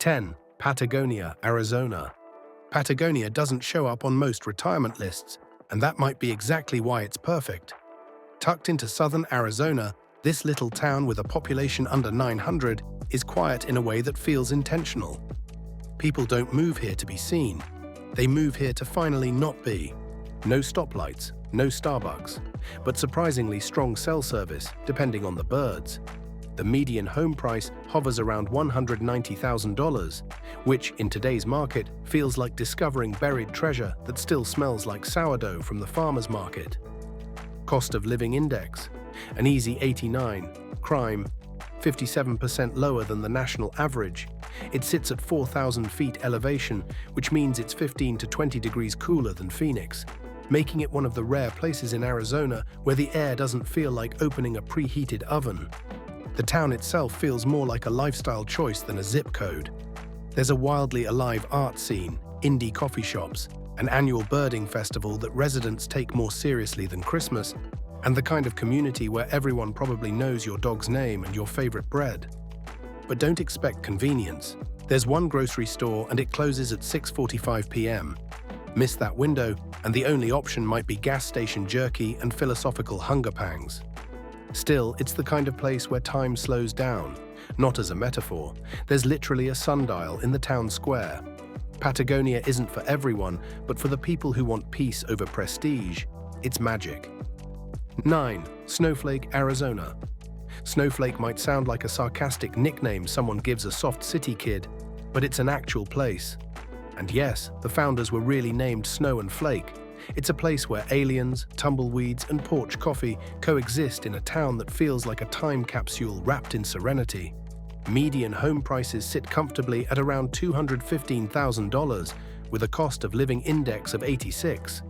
10. Patagonia, Arizona. Patagonia doesn't show up on most retirement lists, and that might be exactly why it's perfect. Tucked into southern Arizona, this little town with a population under 900 is quiet in a way that feels intentional. People don't move here to be seen. They move here to finally not be. No stoplights, no Starbucks, but surprisingly strong cell service, depending on the birds. The median home price hovers around $190,000, which, in today's market, feels like discovering buried treasure that still smells like sourdough from the farmer's market. Cost of living index, an easy 89. Crime, 57% lower than the national average. It sits at 4,000 feet elevation, which means it's 15 to 20 degrees cooler than Phoenix, making it one of the rare places in Arizona where the air doesn't feel like opening a preheated oven. The town itself feels more like a lifestyle choice than a zip code. There's a wildly alive art scene, indie coffee shops, an annual birding festival that residents take more seriously than Christmas, and the kind of community where everyone probably knows your dog's name and your favorite bread. But don't expect convenience. There's one grocery store and it closes at 6:45 p.m. Miss that window, and the only option might be gas station jerky and philosophical hunger pangs. Still, it's the kind of place where time slows down. Not as a metaphor. There's literally a sundial in the town square. Patagonia isn't for everyone, but for the people who want peace over prestige, it's magic. 9. Snowflake, Arizona. Snowflake might sound like a sarcastic nickname someone gives a soft city kid, but it's an actual place. And yes, the founders were really named Snow and Flake. It's a place where aliens, tumbleweeds, and porch coffee coexist in a town that feels like a time capsule wrapped in serenity. Median home prices sit comfortably at around $215,000, with a cost of living index of 86.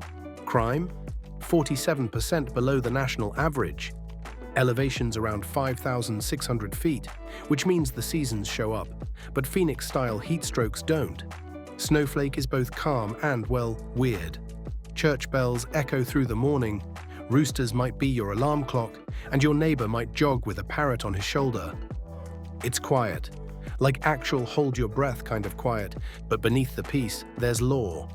Crime? 47% below the national average. Elevations around 5,600 feet, which means the seasons show up, but Phoenix-style heat strokes don't. Snowflake is both calm and, well, weird. Church bells echo through the morning, roosters might be your alarm clock, and your neighbor might jog with a parrot on his shoulder. It's quiet, like actual hold-your-breath kind of quiet, but beneath the peace, there's law.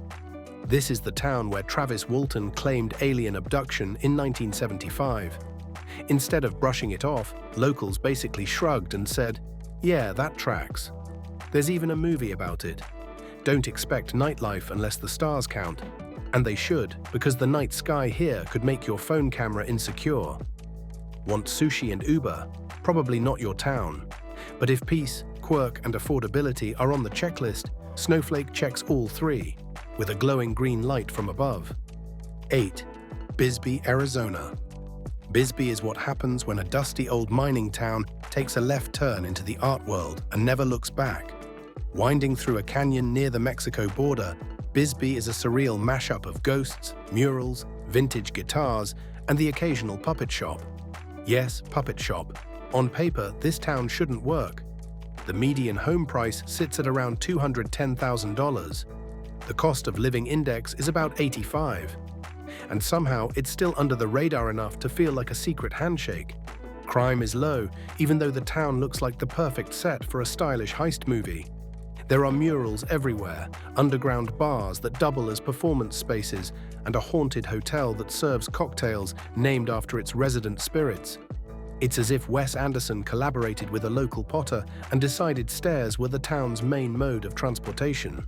This is the town where Travis Walton claimed alien abduction in 1975. Instead of brushing it off, locals basically shrugged and said, "Yeah, that tracks." There's even a movie about it. Don't expect nightlife unless the stars count. And they should, because the night sky here could make your phone camera insecure. Want sushi and Uber? Probably not your town. But if peace, quirk, and affordability are on the checklist, Snowflake checks all three, with a glowing green light from above. 8. Bisbee, Arizona. Bisbee is what happens when a dusty old mining town takes a left turn into the art world and never looks back. Winding through a canyon near the Mexico border, Bisbee is a surreal mashup of ghosts, murals, vintage guitars, and the occasional puppet shop. Yes, puppet shop. On paper, this town shouldn't work. The median home price sits at around $210,000. The cost of living index is about 85. And somehow, it's still under the radar enough to feel like a secret handshake. Crime is low, even though the town looks like the perfect set for a stylish heist movie. There are murals everywhere, underground bars that double as performance spaces, and a haunted hotel that serves cocktails named after its resident spirits. It's as if Wes Anderson collaborated with a local potter and decided stairs were the town's main mode of transportation.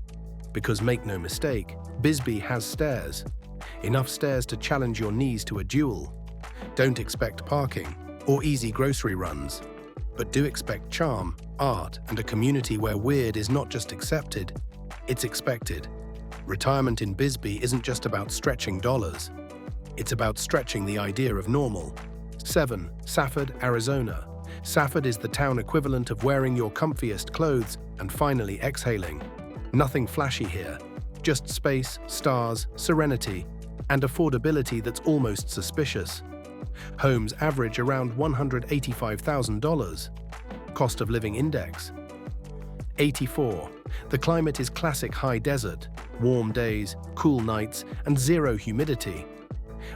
Because make no mistake, Bisbee has stairs. Enough stairs to challenge your knees to a duel. Don't expect parking or easy grocery runs, but do expect charm, art, and a community where weird is not just accepted, it's expected. Retirement in Bisbee isn't just about stretching dollars. It's about stretching the idea of normal. 7. Safford, Arizona. Safford is the town equivalent of wearing your comfiest clothes and finally exhaling. Nothing flashy here, just space, stars, serenity, and affordability that's almost suspicious. Homes average around $185,000. Cost of living index, 84. The climate is classic high desert, warm days, cool nights, and zero humidity.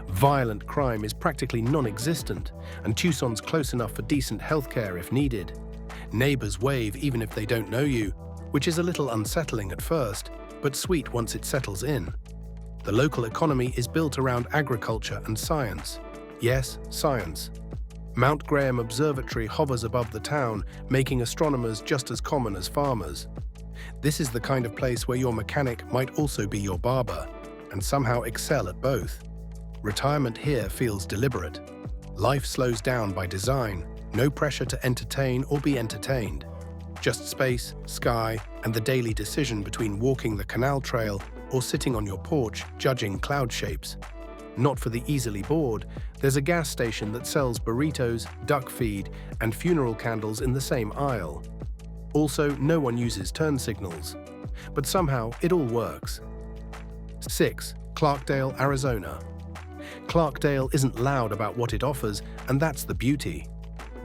Violent crime is practically non-existent, and Tucson's close enough for decent healthcare if needed. Neighbors wave even if they don't know you, which is a little unsettling at first, but sweet once it settles in. The local economy is built around agriculture and science. Yes, science. Mount Graham Observatory hovers above the town, making astronomers just as common as farmers. This is the kind of place where your mechanic might also be your barber, and somehow excel at both. Retirement here feels deliberate. Life slows down by design, no pressure to entertain or be entertained. Just space, sky, and the daily decision between walking the canal trail or sitting on your porch judging cloud shapes. Not for the easily bored, there's a gas station that sells burritos, duck feed, and funeral candles in the same aisle. Also, no one uses turn signals. But somehow, it all works. 6. Clarkdale, Arizona. Clarkdale isn't loud about what it offers, and that's the beauty.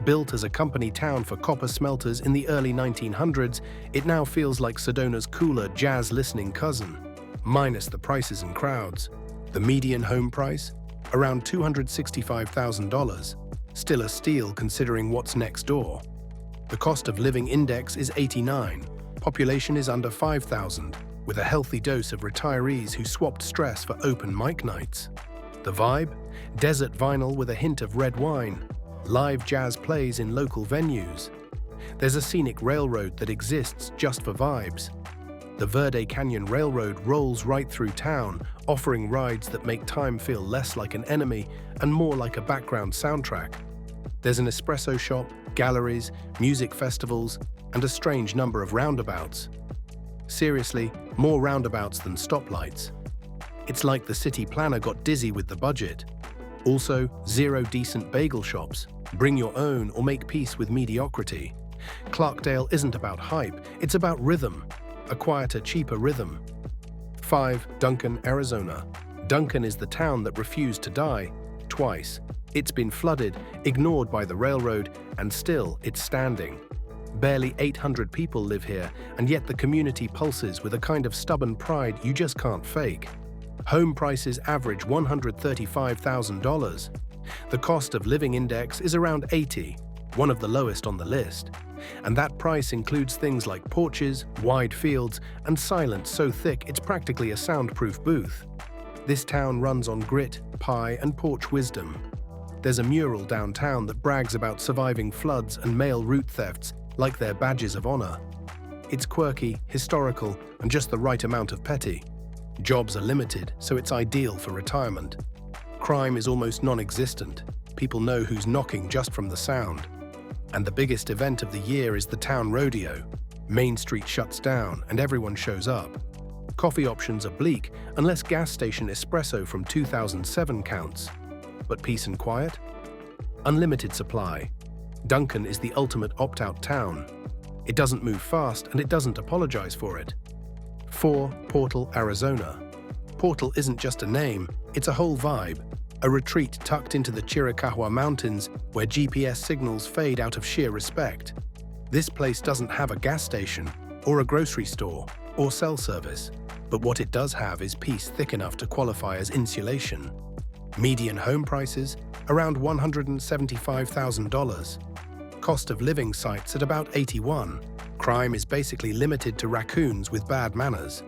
Built as a company town for copper smelters in the early 1900s, it now feels like Sedona's cooler, jazz-listening cousin, minus the prices and crowds. The median home price? Around $265,000. Still a steal considering what's next door. The cost of living index is 89. Population is under 5,000, with a healthy dose of retirees who swapped stress for open mic nights. The vibe? Desert vinyl with a hint of red wine. Live jazz plays in local venues. There's a scenic railroad that exists just for vibes. The Verde Canyon Railroad rolls right through town, offering rides that make time feel less like an enemy and more like a background soundtrack. There's an espresso shop, galleries, music festivals, and a strange number of roundabouts. Seriously, more roundabouts than stoplights. It's like the city planner got dizzy with the budget. Also, 0 decent bagel shops. Bring your own or make peace with mediocrity. Clarkdale isn't about hype, it's about rhythm. A quieter, cheaper rhythm. 5. Duncan, Arizona. Duncan is the town that refused to die. Twice. It's been flooded, ignored by the railroad, and still it's standing. Barely 800 people live here, and yet the community pulses with a kind of stubborn pride you just can't fake. Home prices average $135,000. The cost of living index is around 80, one of the lowest on the list. And that price includes things like porches, wide fields, and silence so thick it's practically a soundproof booth. This town runs on grit, pie, and porch wisdom. There's a mural downtown that brags about surviving floods and mail route thefts like they're badges of honor. It's quirky, historical, and just the right amount of petty. Jobs are limited, so it's ideal for retirement. Crime is almost non-existent. People know who's knocking just from the sound. And the biggest event of the year is the town rodeo. Main Street shuts down and everyone shows up. Coffee options are bleak unless gas station espresso from 2007 counts. But peace and quiet? Unlimited supply. Duncan is the ultimate opt-out town. It doesn't move fast and it doesn't apologize for it. 4. Portal, Arizona. Portal isn't just a name, it's a whole vibe. A retreat tucked into the Chiricahua Mountains where GPS signals fade out of sheer respect. This place doesn't have a gas station, or a grocery store, or cell service, but what it does have is peace thick enough to qualify as insulation. Median home prices, around $175,000. Cost of living sites at about 81. Crime is basically limited to raccoons with bad manners.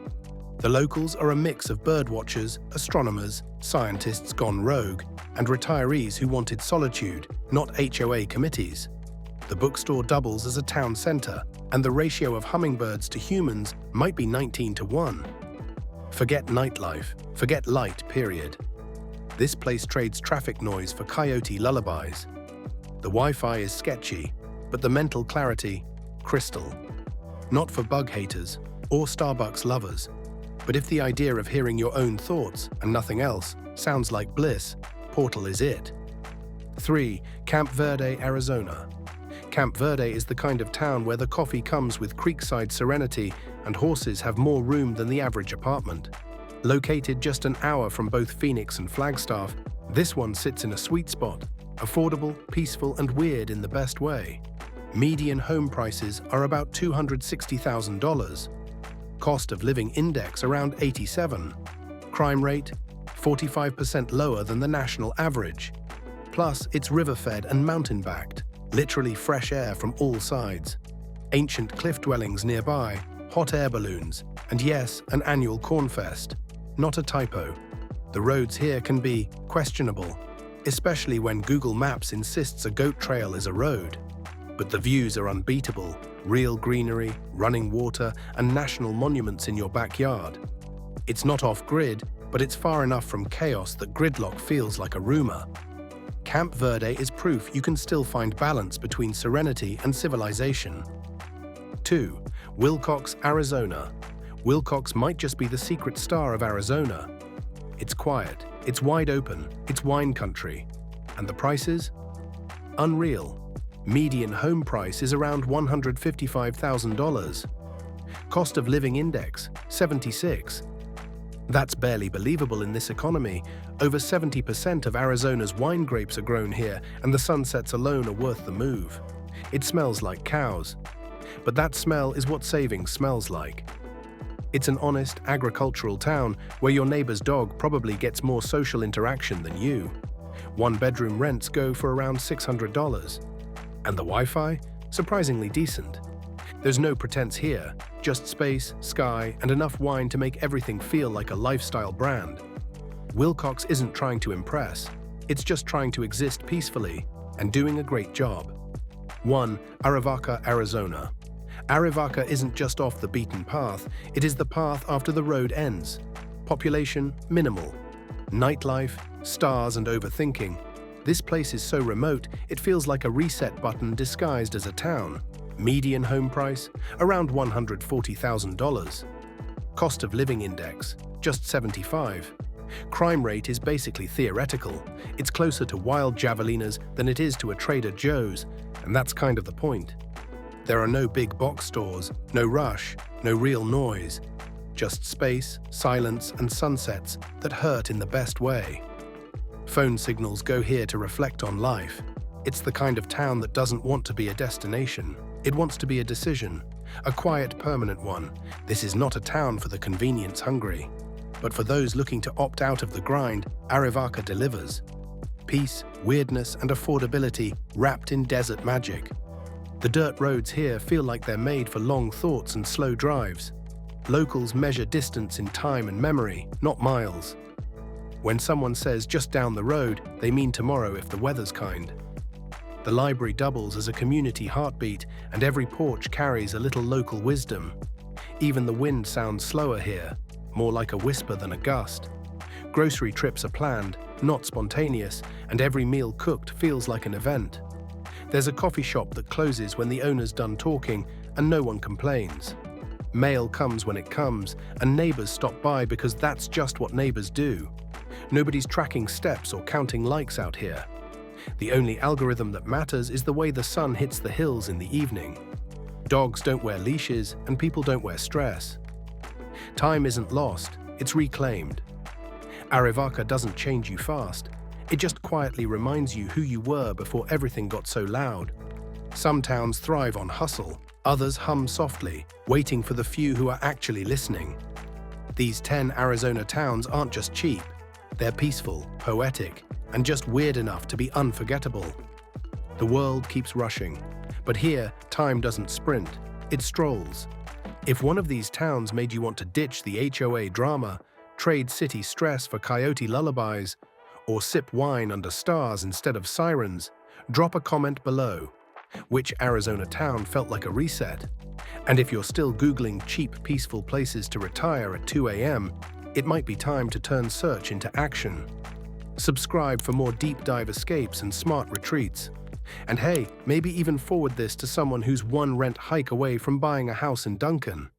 The locals are a mix of birdwatchers, astronomers, scientists gone rogue, and retirees who wanted solitude, not HOA committees. The bookstore doubles as a town center, and the ratio of hummingbirds to humans might be 19:1. Forget nightlife, forget light, period. This place trades traffic noise for coyote lullabies. The Wi-Fi is sketchy, but the mental clarity, crystal. Not for bug haters or Starbucks lovers. But if the idea of hearing your own thoughts and nothing else sounds like bliss, Portal is it. 3. Camp Verde, Arizona. Camp Verde is the kind of town where the coffee comes with creekside serenity and horses have more room than the average apartment. Located just an hour from both Phoenix and Flagstaff, this one sits in a sweet spot, affordable, peaceful, and weird in the best way. Median home prices are about $260,000. Cost of living index around 87. Crime rate, 45% lower than the national average. Plus, it's river-fed and mountain-backed, literally fresh air from all sides. Ancient cliff dwellings nearby, hot air balloons, and yes, an annual cornfest. Not a typo. The roads here can be questionable, especially when Google Maps insists a goat trail is a road. But the views are unbeatable: real greenery, running water, and national monuments in your backyard. It's not off-grid, but it's far enough from chaos that gridlock feels like a rumor. Camp Verde is proof you can still find balance between serenity and civilization. 2. Willcox, Arizona. Willcox might just be the secret star of Arizona. It's quiet, it's wide open, it's wine country. And the prices? Unreal. Median home price is around $155,000. Cost of living index, 76. That's barely believable in this economy. Over 70% of Arizona's wine grapes are grown here, and the sunsets alone are worth the move. It smells like cows. But that smell is what saving smells like. It's an honest, agricultural town where your neighbor's dog probably gets more social interaction than you. One-bedroom rents go for around $600. And the Wi-Fi? Surprisingly decent. There's no pretense here, just space, sky, and enough wine to make everything feel like a lifestyle brand. Willcox isn't trying to impress, it's just trying to exist peacefully, and doing a great job. 1. Arivaca, Arizona. Arivaca isn't just off the beaten path, it is the path after the road ends. Population, minimal. Nightlife, stars, and overthinking. This place is so remote, it feels like a reset button disguised as a town. Median home price, around $140,000. Cost of living index, just 75. Crime rate is basically theoretical. It's closer to wild javelinas than it is to a Trader Joe's, and that's kind of the point. There are no big box stores, no rush, no real noise. Just space, silence, and sunsets that hurt in the best way. Phone signals go here to reflect on life. It's the kind of town that doesn't want to be a destination. It wants to be a decision, a quiet, permanent one. This is not a town for the convenience hungry. But for those looking to opt out of the grind, Arivaca delivers. Peace, weirdness, and affordability wrapped in desert magic. The dirt roads here feel like they're made for long thoughts and slow drives. Locals measure distance in time and memory, not miles. When someone says just down the road, they mean tomorrow if the weather's kind. The library doubles as a community heartbeat, and every porch carries a little local wisdom. Even the wind sounds slower here, more like a whisper than a gust. Grocery trips are planned, not spontaneous, and every meal cooked feels like an event. There's a coffee shop that closes when the owner's done talking, and no one complains. Mail comes when it comes, and neighbors stop by because that's just what neighbors do. Nobody's tracking steps or counting likes out here. The only algorithm that matters is the way the sun hits the hills in the evening. Dogs don't wear leashes, and people don't wear stress. Time isn't lost, it's reclaimed. Arivaca doesn't change you fast. It just quietly reminds you who you were before everything got so loud. Some towns thrive on hustle, others hum softly, waiting for the few who are actually listening. These 10 Arizona towns aren't just cheap. They're peaceful, poetic, and just weird enough to be unforgettable. The world keeps rushing, but here, time doesn't sprint, it strolls. If one of these towns made you want to ditch the HOA drama, trade city stress for coyote lullabies, or sip wine under stars instead of sirens, drop a comment below. Which Arizona town felt like a reset? And if you're still Googling cheap, peaceful places to retire at 2 a.m., it might be time to turn search into action. Subscribe for more deep dive escapes and smart retreats. And hey, maybe even forward this to someone who's one rent hike away from buying a house in Duncan.